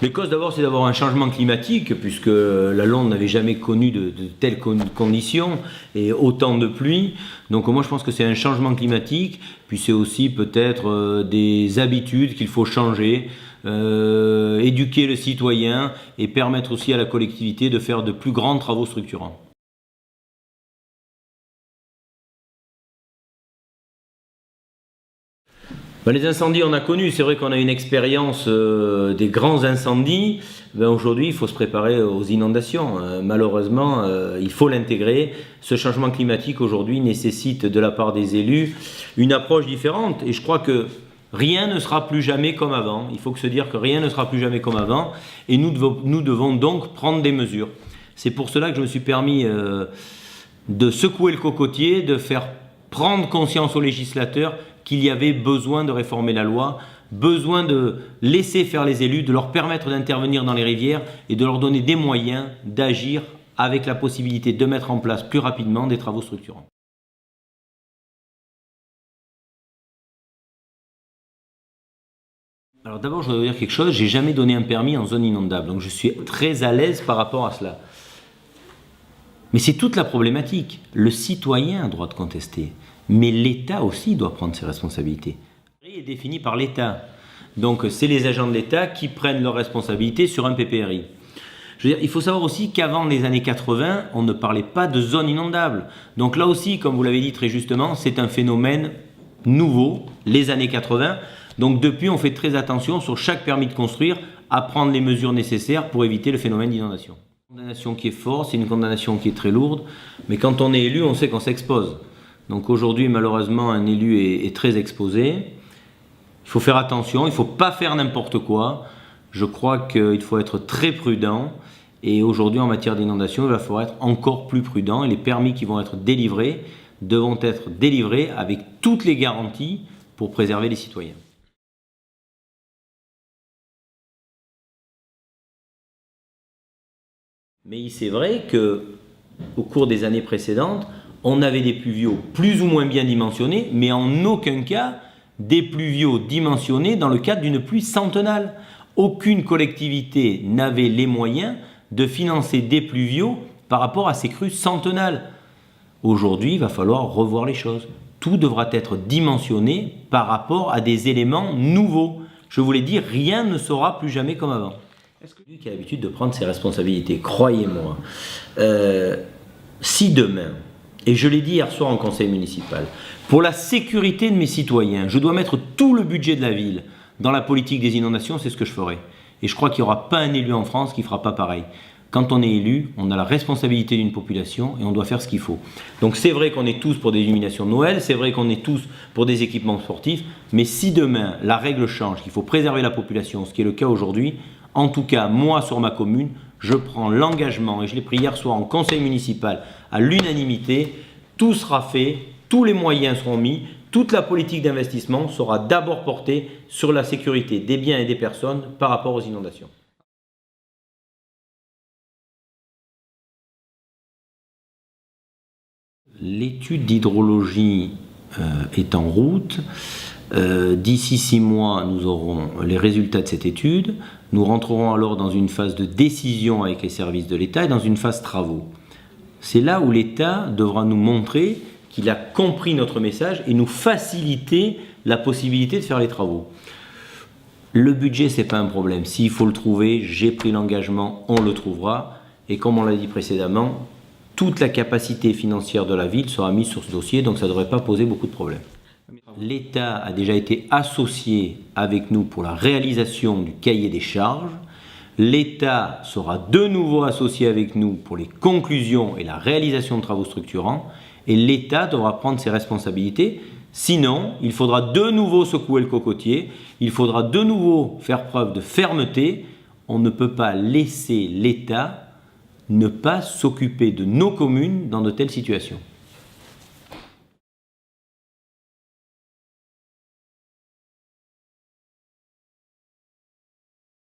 Les causes d'abord, c'est d'avoir un changement climatique, puisque la Londe n'avait jamais connu de telles conditions et autant de pluie. Donc moi je pense que c'est un changement climatique, puis c'est aussi peut-être des habitudes qu'il faut changer, éduquer le citoyen et permettre aussi à la collectivité de faire de plus grands travaux structurants. Les incendies, on a connu, c'est vrai qu'on a une expérience des grands incendies. Aujourd'hui, il faut se préparer aux inondations. Malheureusement, il faut l'intégrer. Ce changement climatique aujourd'hui nécessite de la part des élus une approche différente. Et je crois que rien ne sera plus jamais comme avant. Il faut que se dire que rien ne sera plus jamais comme avant. Et nous devons donc prendre des mesures. C'est pour cela que je me suis permis de secouer le cocotier, de faire prendre conscience aux législateurs qu'il y avait besoin de réformer la loi, besoin de laisser faire les élus, de leur permettre d'intervenir dans les rivières et de leur donner des moyens d'agir avec la possibilité de mettre en place plus rapidement des travaux structurants. Alors d'abord, je voudrais dire quelque chose, j'ai jamais donné un permis en zone inondable, donc je suis très à l'aise par rapport à cela. Mais c'est toute la problématique. Le citoyen a droit de contester, mais l'État aussi doit prendre ses responsabilités. Le PPRI est défini par l'État. Donc c'est les agents de l'État qui prennent leurs responsabilités sur un PPRI. Je veux dire, il faut savoir aussi qu'avant les années 80, on ne parlait pas de zone inondable. Donc là aussi, comme vous l'avez dit très justement, c'est un phénomène nouveau, les années 80. Donc depuis, on fait très attention sur chaque permis de construire à prendre les mesures nécessaires pour éviter le phénomène d'inondation. Une condamnation qui est forte, c'est une condamnation qui est très lourde, mais quand on est élu, on sait qu'on s'expose. Donc aujourd'hui, malheureusement, un élu est très exposé. Il faut faire attention, il ne faut pas faire n'importe quoi. Je crois qu'il faut être très prudent. Et aujourd'hui, en matière d'inondation, il va falloir être encore plus prudent. Et les permis qui vont être délivrés devront être délivrés avec toutes les garanties pour préserver les citoyens. Mais c'est vrai qu'au cours des années précédentes, on avait des pluviaux plus ou moins bien dimensionnés, mais en aucun cas des pluviaux dimensionnés dans le cadre d'une pluie centennale. Aucune collectivité n'avait les moyens de financer des pluviaux par rapport à ces crues centennales. Aujourd'hui, il va falloir revoir les choses. Tout devra être dimensionné par rapport à des éléments nouveaux. Je vous l'ai dit, rien ne sera plus jamais comme avant. Est-ce que lui qui a l'habitude de prendre ses responsabilités, croyez-moi, si demain, et je l'ai dit hier soir en conseil municipal, pour la sécurité de mes citoyens, je dois mettre tout le budget de la ville dans la politique des inondations, c'est ce que je ferai. Et je crois qu'il n'y aura pas un élu en France qui ne fera pas pareil. Quand on est élu, on a la responsabilité d'une population et on doit faire ce qu'il faut. Donc c'est vrai qu'on est tous pour des illuminations de Noël, c'est vrai qu'on est tous pour des équipements sportifs, mais si demain la règle change, qu'il faut préserver la population, ce qui est le cas aujourd'hui, en tout cas moi sur ma commune, je prends l'engagement, et je l'ai pris hier soir en conseil municipal à l'unanimité, tout sera fait, tous les moyens seront mis, toute la politique d'investissement sera d'abord portée sur la sécurité des biens et des personnes par rapport aux inondations. L'étude d'hydrologie est en route. D'ici 6 mois, nous aurons les résultats de cette étude. Nous rentrerons alors dans une phase de décision avec les services de l'État et dans une phase travaux. C'est là où l'État devra nous montrer qu'il a compris notre message et nous faciliter la possibilité de faire les travaux. Le budget, ce n'est pas un problème. S'il faut le trouver, j'ai pris l'engagement, on le trouvera. Et comme on l'a dit précédemment, toute la capacité financière de la ville sera mise sur ce dossier, donc ça ne devrait pas poser beaucoup de problèmes. L'État a déjà été associé avec nous pour la réalisation du cahier des charges. L'État sera de nouveau associé avec nous pour les conclusions et la réalisation de travaux structurants. Et l'État devra prendre ses responsabilités. Sinon, il faudra de nouveau secouer le cocotier. Il faudra de nouveau faire preuve de fermeté. On ne peut pas laisser l'État ne pas s'occuper de nos communes dans de telles situations.